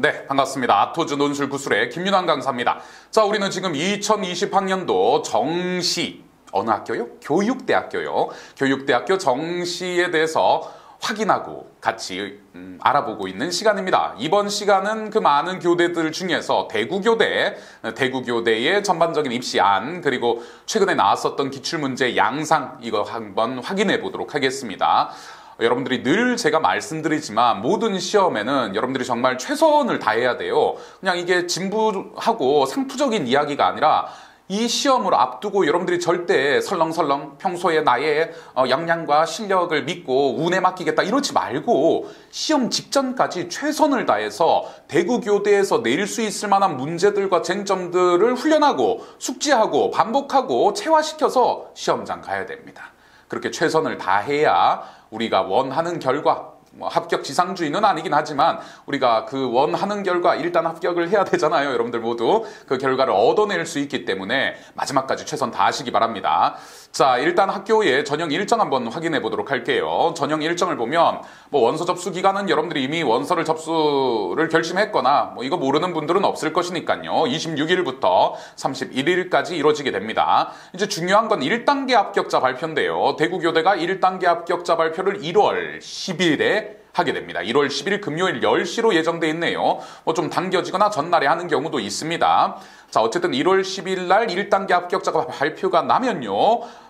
네, 반갑습니다. 아토즈 논술 구술의 김윤환 강사입니다. 자, 우리는 지금 2020학년도 정시, 어느 학교요? 교육대학교요. 교육대학교 정시에 대해서 확인하고 같이 알아보고 있는 시간입니다. 이번 시간은 그 많은 교대들 중에서 대구교대의 전반적인 입시안, 그리고 최근에 나왔었던 기출문제 양상, 이거 한번 확인해 보도록 하겠습니다. 여러분들이 늘 제가 말씀드리지만 모든 시험에는 여러분들이 정말 최선을 다해야 돼요. 그냥 이게 진부하고 상투적인 이야기가 아니라 이 시험을 앞두고 여러분들이 절대 설렁설렁 평소에 나의 역량과 실력을 믿고 운에 맡기겠다 이러지 말고 시험 직전까지 최선을 다해서 대구교대에서 내릴 수 있을 만한 문제들과 쟁점들을 훈련하고 숙지하고 반복하고 체화시켜서 시험장 가야 됩니다. 그렇게 최선을 다해야 우리가 원하는 결과, 합격 지상주의는 아니긴 하지만 우리가 그 원하는 결과 일단 합격을 해야 되잖아요. 여러분들 모두 그 결과를 얻어낼 수 있기 때문에 마지막까지 최선 다하시기 바랍니다. 자, 일단 학교의 전형 일정 한번 확인해 보도록 할게요. 전형 일정을 보면 원서 접수 기간은 여러분들이 이미 원서를 접수를 결심했거나 이거 모르는 분들은 없을 것이니까요. 26일부터 31일까지 이루어지게 됩니다. 이제 중요한 건 1단계 합격자 발표인데요. 대구교대가 1단계 합격자 발표를 1월 10일에 하게 됩니다. 1월 10일 금요일 10시로 예정돼 있네요. 좀 당겨지거나 전날에 하는 경우도 있습니다. 자, 어쨌든 1월 10일 날 1단계 합격자가 발표가 나면요.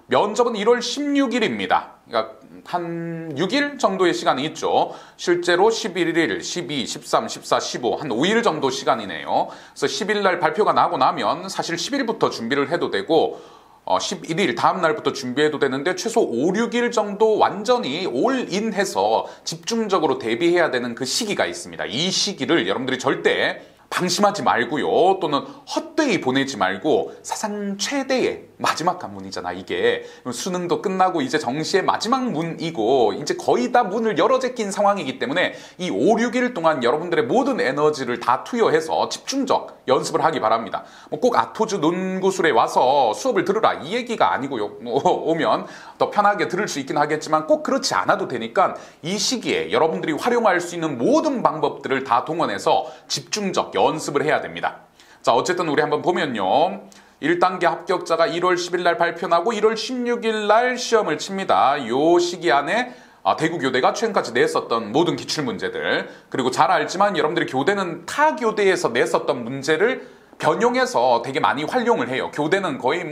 면접은 1월 16일입니다. 그러니까 한 6일 정도의 시간이 있죠. 실제로 11일, 12, 13, 14, 15, 한 5일 정도 시간이네요. 그래서 10일 날 발표가 나고 나면 사실 10일부터 준비를 해도 되고 11일 다음 날부터 준비해도 되는데 최소 5, 6일 정도 완전히 올인해서 집중적으로 대비해야 되는 그 시기가 있습니다. 이 시기를 여러분들이 절대 방심하지 말고요. 또는 헛되이 보내지 말고 사상 최대의 마지막 관문이잖아, 이게. 수능도 끝나고 이제 정시의 마지막 문이고 이제 거의 다 문을 열어 제낀 상황이기 때문에 이 5, 6일 동안 여러분들의 모든 에너지를 다 투여해서 집중적 연습을 하기 바랍니다. 꼭 아토즈 논구술에 와서 수업을 들으라 이 얘기가 아니고요. 오면 더 편하게 들을 수 있긴 하겠지만 꼭 그렇지 않아도 되니까 이 시기에 여러분들이 활용할 수 있는 모든 방법들을 다 동원해서 집중적 연습을 해야 됩니다. 자, 어쨌든 우리 한번 보면요. 1단계 합격자가 1월 10일 날 발표 나고 1월 16일 날 시험을 칩니다. 요 시기 안에 대구교대가 최근까지 냈었던 모든 기출문제들, 그리고 잘 알지만 여러분들이 교대는 타 교대에서 냈었던 문제를 변용해서 되게 많이 활용을 해요. 교대는 거의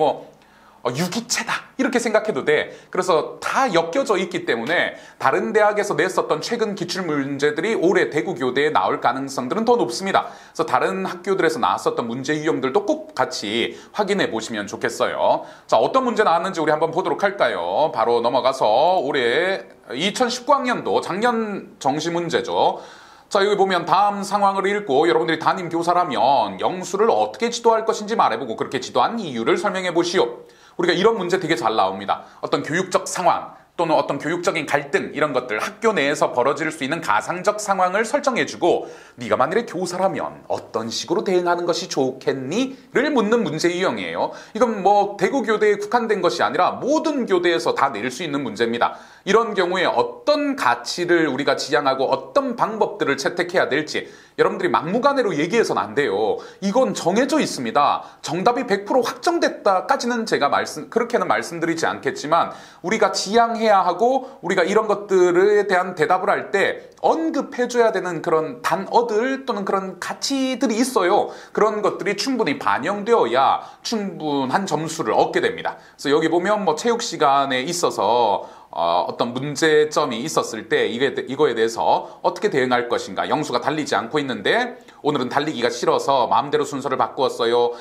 유기체다 이렇게 생각해도 돼. 그래서 다 엮여져 있기 때문에 다른 대학에서 냈었던 최근 기출문제들이 올해 대구교대에 나올 가능성들은 더 높습니다. 그래서 다른 학교들에서 나왔었던 문제 유형들도 꼭 같이 확인해 보시면 좋겠어요. 자, 어떤 문제 나왔는지 우리 한번 보도록 할까요? 바로 넘어가서 올해 2019학년도 작년 정시 문제죠. 자, 여기 보면 다음 상황을 읽고 여러분들이 담임 교사라면 영수를 어떻게 지도할 것인지 말해보고 그렇게 지도한 이유를 설명해 보시오. 우리가 이런 문제 되게 잘 나옵니다. 어떤 교육적 상황 또는 어떤 교육적인 갈등 이런 것들, 학교 내에서 벌어질 수 있는 가상적 상황을 설정해주고 네가 만일에 교사라면 어떤 식으로 대응하는 것이 좋겠니? 를 묻는 문제 유형이에요. 이건 대구교대에 국한된 것이 아니라 모든 교대에서 다 낼 수 있는 문제입니다. 이런 경우에 어떤 가치를 우리가 지향하고 어떤 방법들을 채택해야 될지 여러분들이 막무가내로 얘기해서는 안 돼요. 이건 정해져 있습니다. 정답이 100% 확정됐다까지는 제가 그렇게는 말씀드리지 않겠지만 우리가 지향해야 하고 우리가 이런 것들에 대한 대답을 할 때 언급해줘야 되는 그런 단어들 또는 그런 가치들이 있어요. 그런 것들이 충분히 반영되어야 충분한 점수를 얻게 됩니다. 그래서 여기 보면 체육 시간에 있어서 어떤 문제점이 있었을 때 이거에 대해서 어떻게 대응할 것인가, 영수가 달리지 않고 있는데 오늘은 달리기가 싫어서 마음대로 순서를 바꾸었어요.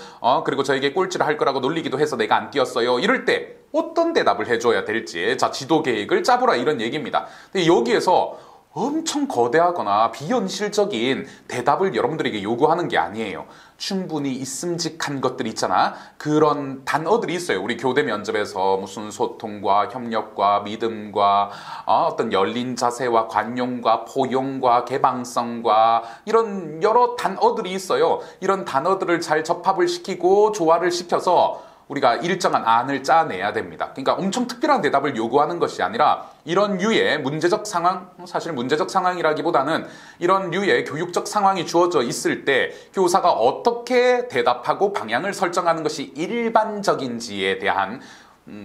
그리고 저에게 꼴찌를 할 거라고 놀리기도 해서 내가 안 뛰었어요. 이럴 때 어떤 대답을 해줘야 될지, 자, 지도 계획을 짜보라 이런 얘기입니다. 근데 여기에서 엄청 거대하거나 비현실적인 대답을 여러분들에게 요구하는 게 아니에요. 충분히 있음직한 것들이 있잖아. 그런 단어들이 있어요. 우리 교대 면접에서 무슨 소통과 협력과 믿음과 어떤 열린 자세와 관용과 포용과 개방성과 이런 여러 단어들이 있어요. 이런 단어들을 잘 접합을 시키고 조화를 시켜서 우리가 일정한 안을 짜내야 됩니다. 그러니까 엄청 특별한 대답을 요구하는 것이 아니라 이런 류의 문제적 상황, 사실 문제적 상황이라기보다는 이런 류의 교육적 상황이 주어져 있을 때 교사가 어떻게 대답하고 방향을 설정하는 것이 일반적인지에 대한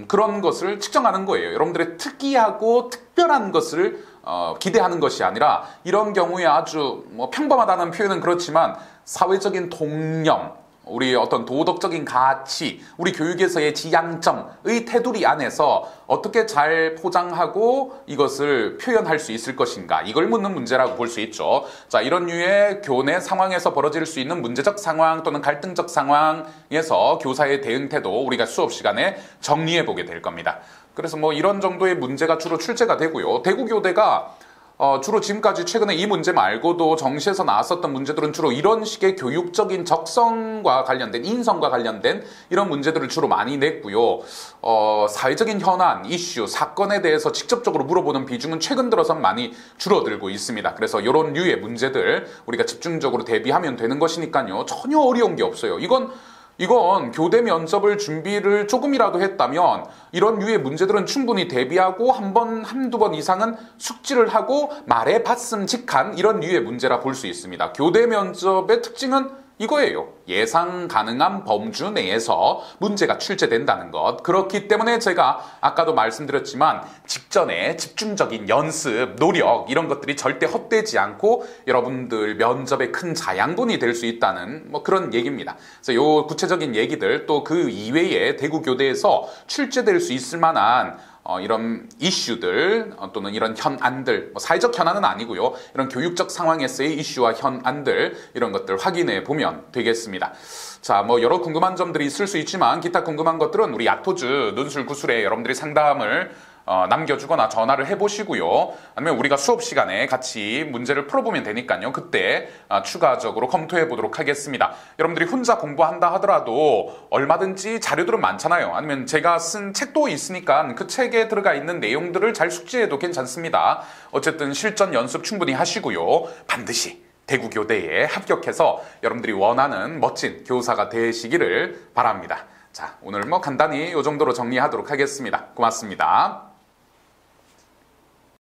그런 것을 측정하는 거예요. 여러분들의 특이하고 특별한 것을 기대하는 것이 아니라 이런 경우에 아주 평범하다는 표현은 그렇지만 사회적인 통념, 우리 어떤 도덕적인 가치, 우리 교육에서의 지향점의 테두리 안에서 어떻게 잘 포장하고 이것을 표현할 수 있을 것인가, 이걸 묻는 문제라고 볼 수 있죠. 자, 이런 류의 교내 상황에서 벌어질 수 있는 문제적 상황 또는 갈등적 상황에서 교사의 대응 태도 우리가 수업 시간에 정리해 보게 될 겁니다. 그래서 이런 정도의 문제가 주로 출제가 되고요. 대구교대가 주로 지금까지 최근에 이 문제 말고도 정시에서 나왔었던 문제들은 주로 이런 식의 교육적인 적성과 관련된, 인성과 관련된 이런 문제들을 주로 많이 냈고요. 사회적인 현안, 이슈, 사건에 대해서 직접적으로 물어보는 비중은 최근 들어선 많이 줄어들고 있습니다. 그래서 이런 류의 문제들 우리가 집중적으로 대비하면 되는 것이니까요. 전혀 어려운 게 없어요. 이건 교대 면접을 준비를 조금이라도 했다면 이런 류의 문제들은 충분히 대비하고 한두 번 이상은 숙지를 하고 말해봤음직한 이런 류의 문제라 볼 수 있습니다. 교대 면접의 특징은 이거예요. 예상 가능한 범주 내에서 문제가 출제된다는 것. 그렇기 때문에 제가 아까도 말씀드렸지만 직전에 집중적인 연습, 노력 이런 것들이 절대 헛되지 않고 여러분들 면접에 큰 자양분이 될 수 있다는 그런 얘기입니다. 그래서 요 구체적인 얘기들 또 그 이외에 대구교대에서 출제될 수 있을 만한 이런 이슈들 또는 이런 현안들, 사회적 현안은 아니고요. 이런 교육적 상황에서의 이슈와 현안들 이런 것들 확인해 보면 되겠습니다. 자, 여러 궁금한 점들이 있을 수 있지만 기타 궁금한 것들은 우리 야토즈 논술 구술에 여러분들이 상담을 남겨주거나 전화를 해보시고요. 아니면 우리가 수업 시간에 같이 문제를 풀어보면 되니까요. 그때 추가적으로 검토해 보도록 하겠습니다. 여러분들이 혼자 공부한다 하더라도 얼마든지 자료들은 많잖아요. 아니면 제가 쓴 책도 있으니까 그 책에 들어가 있는 내용들을 잘 숙지해도 괜찮습니다. 어쨌든 실전 연습 충분히 하시고요. 반드시 대구교대에 합격해서 여러분들이 원하는 멋진 교사가 되시기를 바랍니다. 자, 오늘 간단히 이 정도로 정리하도록 하겠습니다. 고맙습니다.